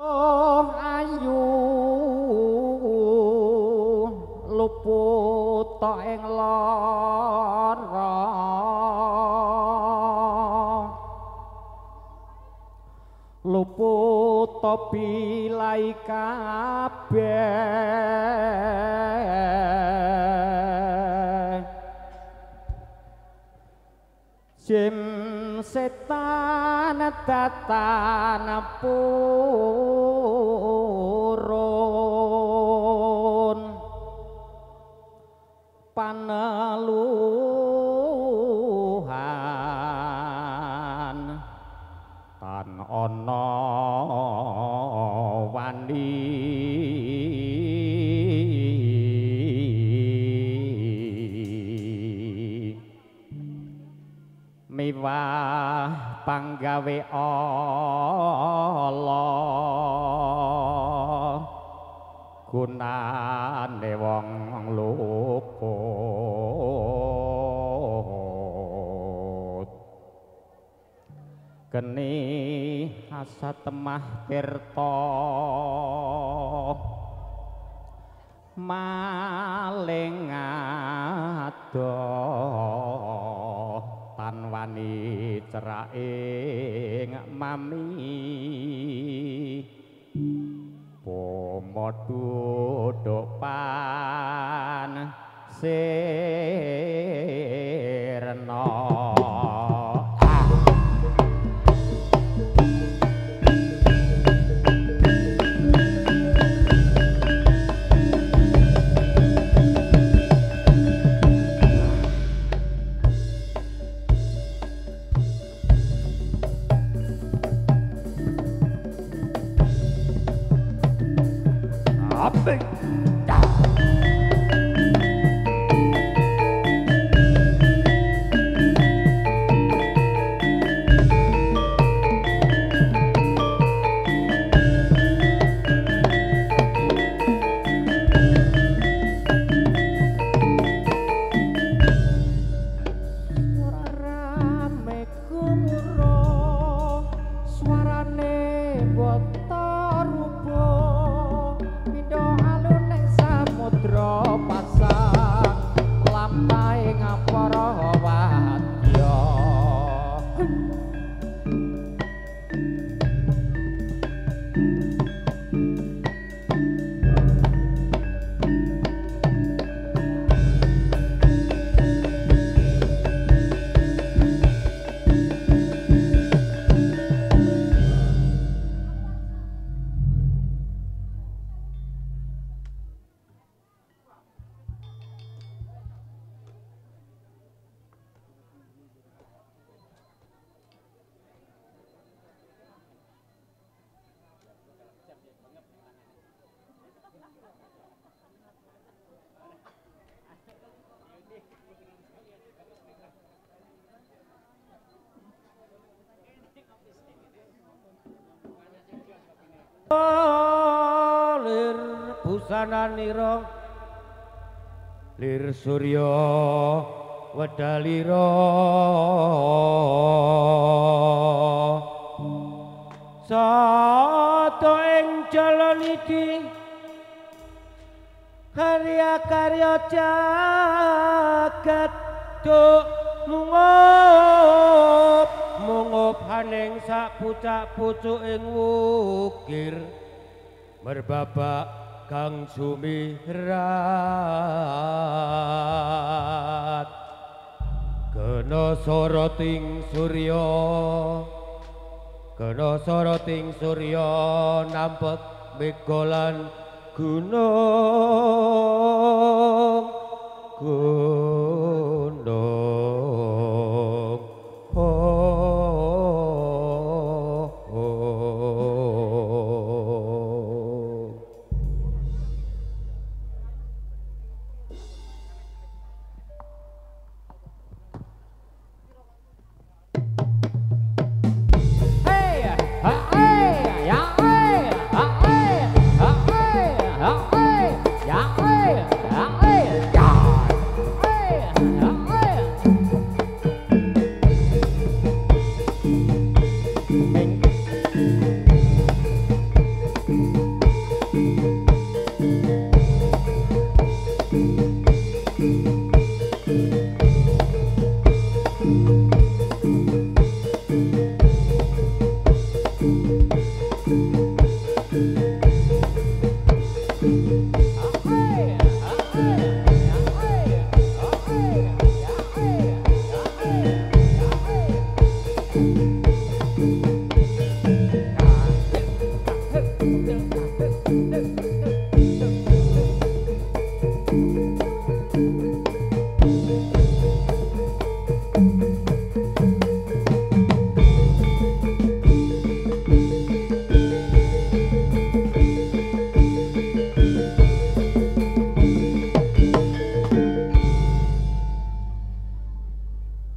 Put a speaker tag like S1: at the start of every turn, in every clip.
S1: Oh ayu luput ing lara luput bilai kabeh jim setan datan purun paneluhan tan ana wani miwah panggawe Allah gunane wong luput geni asa temah tirta maling adoh tan wani ceraing mami pomo duduk pan sirna lir busananira lir surya wedalira sato ing jalan iki karya-karya jagat duk mungup haning sak pucak-pucuk ing wukir merbabak kang sumirat kena soroting surya nampet begolan gunung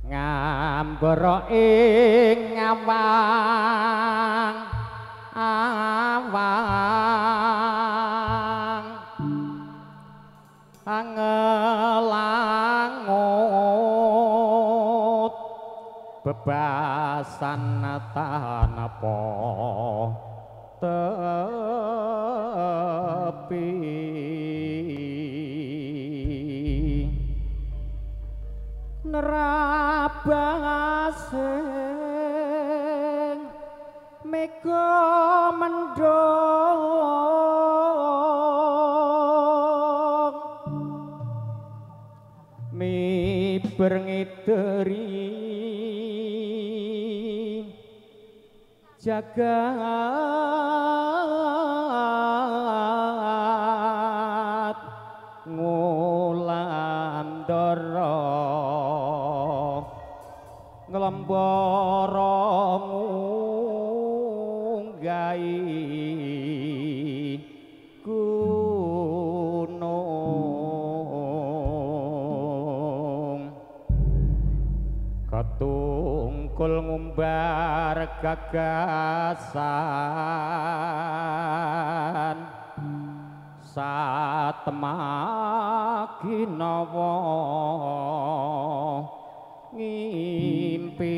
S2: Ngambara ing ngawang awang angelangut bebasan tanapa tepi nerabasing mega mendung miber ngideri jagat ngulandara nglembara ngunggahi gunung katungkul ngumbar gagasan satemaginawa ngimpi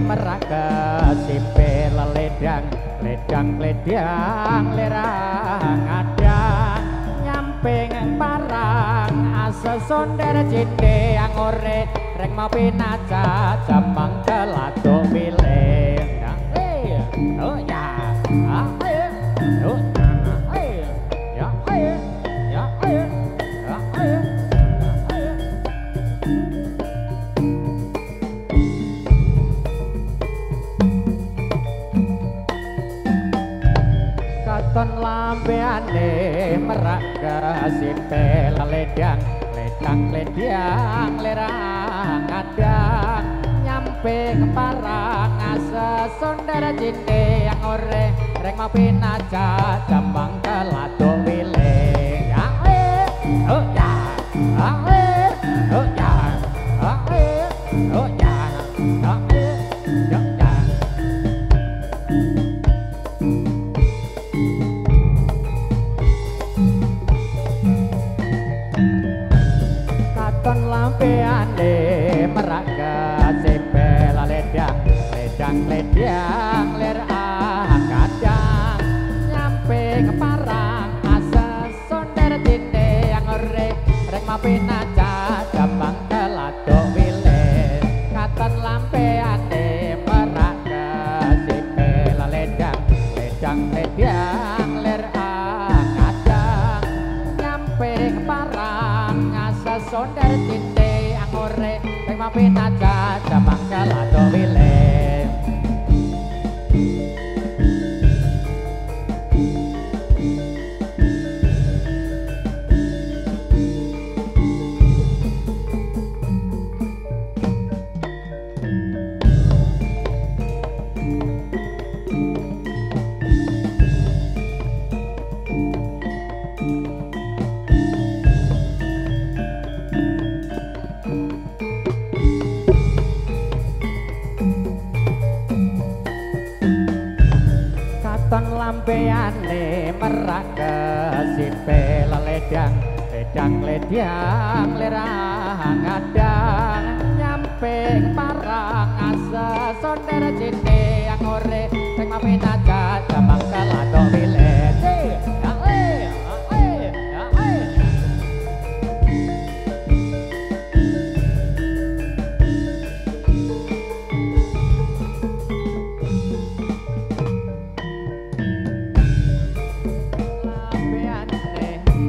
S2: merak simpe ledang ledang ledang lerang adang nyamping parang asa sonder jinde angore rek mau pinaca jamang kelado pilih oh ya oh ya katon lambeane merak simpe ledang ledang ledang lerang adang nyampe parang asa sondara jinde yang ore rek mau pinaca jambang kelado pilih ya oh ya oh ya oh ya katon lampeane merak simpe ledang ledang ledang lerang kadang nyampe keparang asa sonder tinde yang ore rek mapinaca jambang kelado pilih katon lampeane merak simpe ledang ledang ledang lerang kadang nyampe keparang asa sonder tinde yang ore rek mapinaca jambang kelado pilih lambeane merak kesipe ledang ledang lerang adang nyampe parang asa sondera cine yang ore sing mapinaca jamang kalado wilet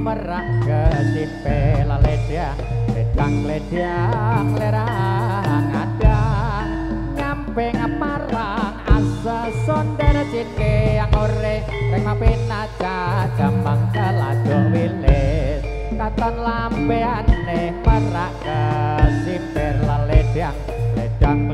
S2: merak kesipe ledang lerang adang nyampe ngaparang asa sondera cine yang ore reng mapinaca jambang kalado wilit katon lambeane merak kesipe ledang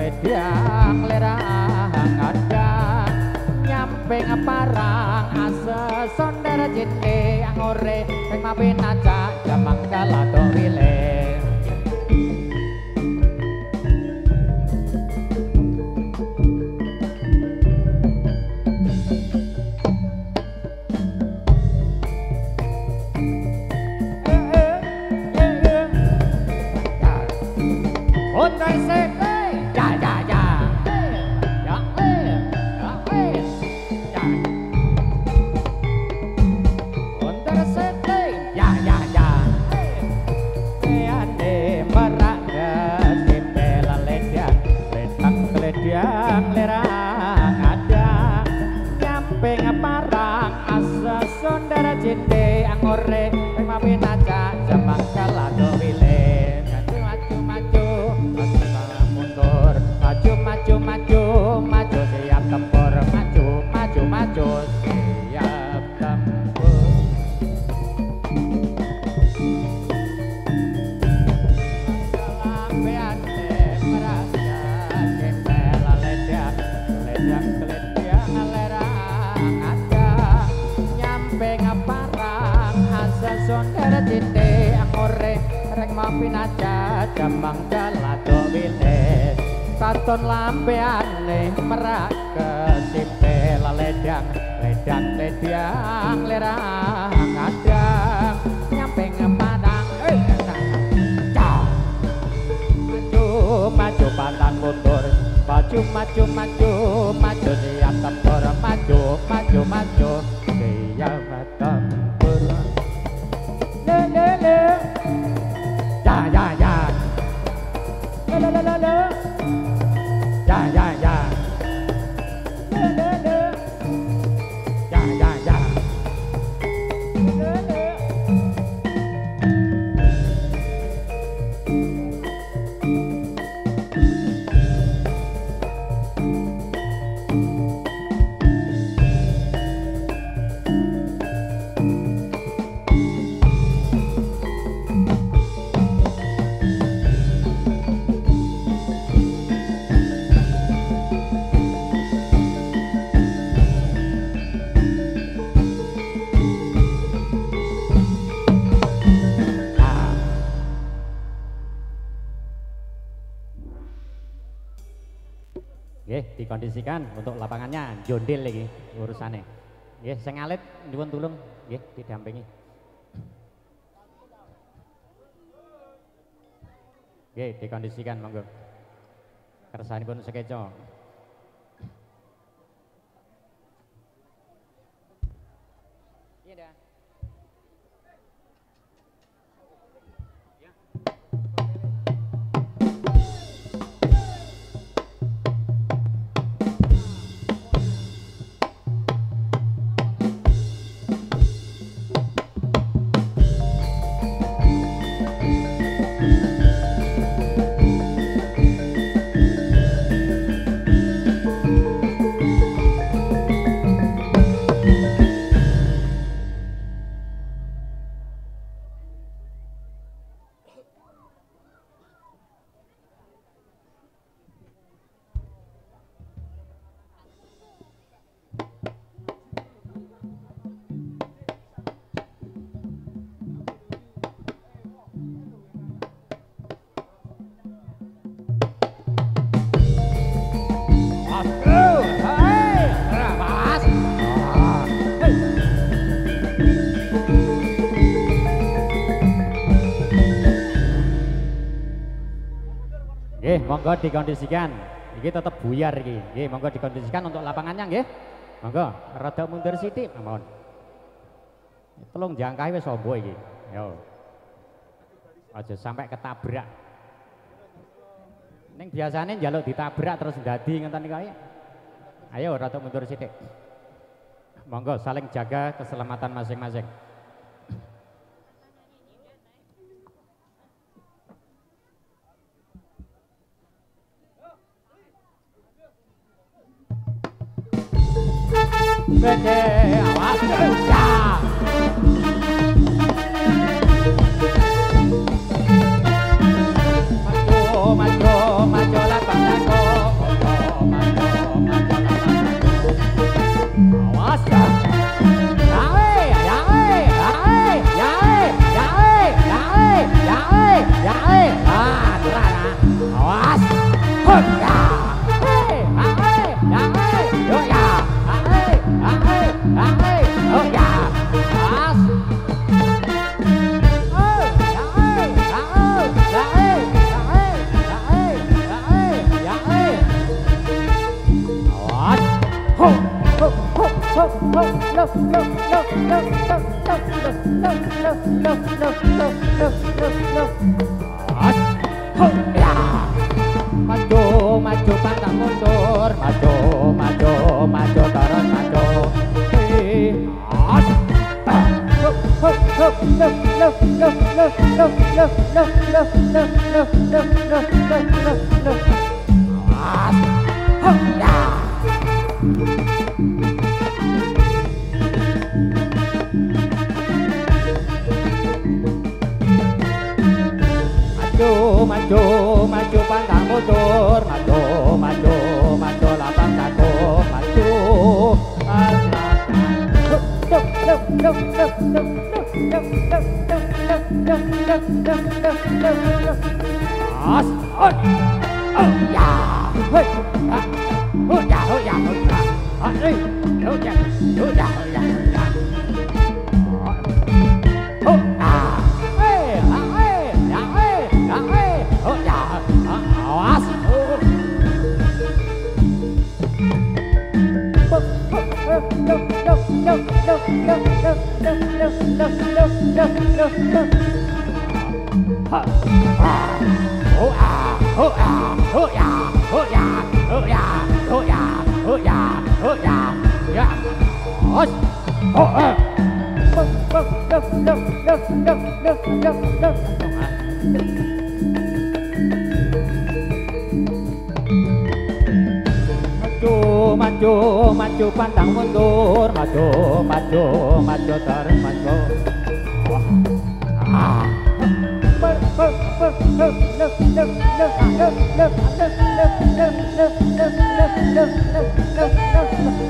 S2: lerang adang nyampe ngaparang asa sondera cine yang ore reng mapinaca jambang kalado wilit katon lambeane merak kesipe ledang lerang adang nyampe ngepadang maju pantang mundur maju siap tempur maju siap tempur le dikondisikan untuk lapangannya jondil lagi urusannya. Nggih, sing alit nyuwun tulung nggih didampingi. Nggih, dikondisikan monggo. Kersanipun sekeca. Iya dah. monggo dikondisikan. Iki tetep buyar iki. Nggih, monggo dikondisikan untuk lapangannya nggih. Monggo, rada mundur sithik, mohon. Tolong jangkai wis ombo iki. Yo. Aja sampai ketabrak. Ning biasane njaluk ditabrak terus ndadi ngenten kae. Ayo rada mundur sithik. Monggo saling jaga keselamatan masing-masing. Gede awas kerja. Maju lapang dago. Maju awas ya. Awas. Hurra. Maju pantang mundur, maju terus maju. Maju pantang mundur, maju lapang dago, maju. Maju pantang mundur, maju terus maju.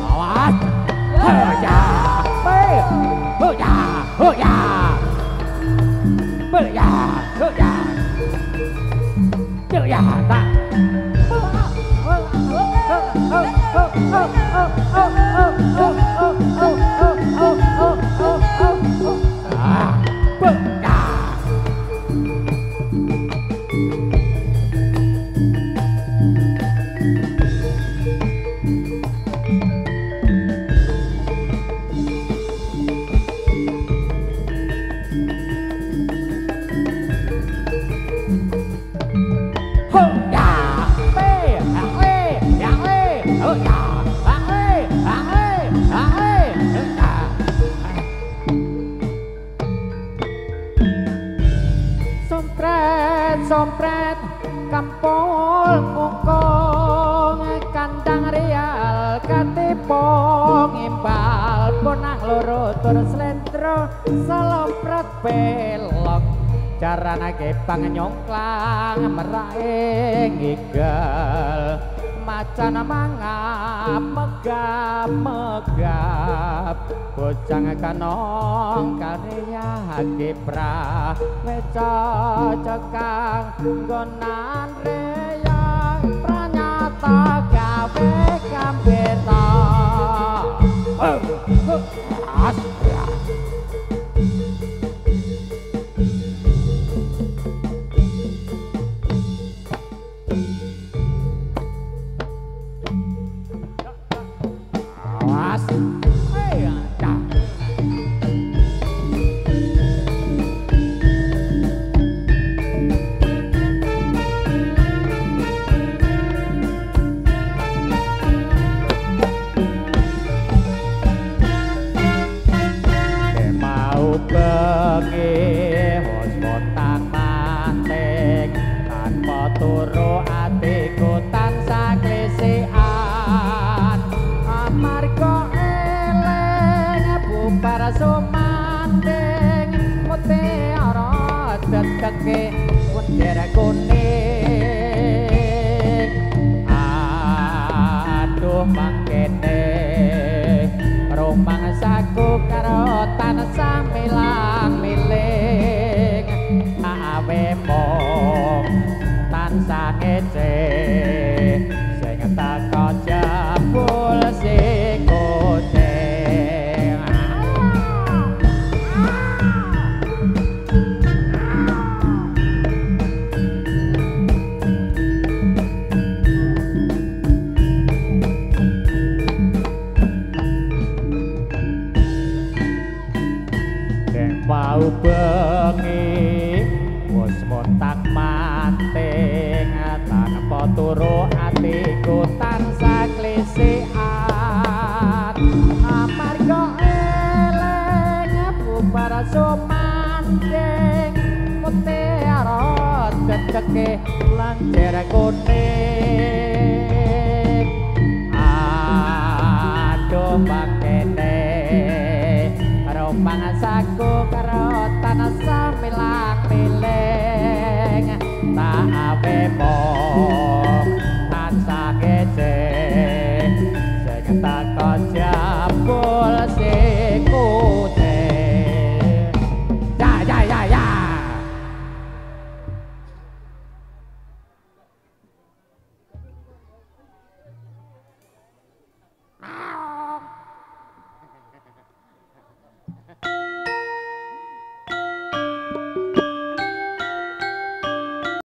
S2: Awas. Sompret kampol ngongkong kandang real katipong imbal ponang loro tur slentro salompret belok caranake pangnyongklang meraing igal macan mangap megap bocang kanong karya kipra weca cekang gonan reyang pranyata gawe kambeta Mas. Dah. Bengi wis potang manting tanpa turu atiku tansah klesikan amarga eling bubar sumanding mutiara dedeke wenjer kuning aduh mangkene romang saku karo tansah milang-miling awe mong tansah ngece sing teko jebul si kucing Wau bengi wis montak manting tanpa turu atiku tansah klesikan amarga eling bubar sumanding mutiara dedeke lanjer kuning aduh bakene romang saku karo tansah milang-miling tak awe mong tansah ngece sing teko jebul si kucing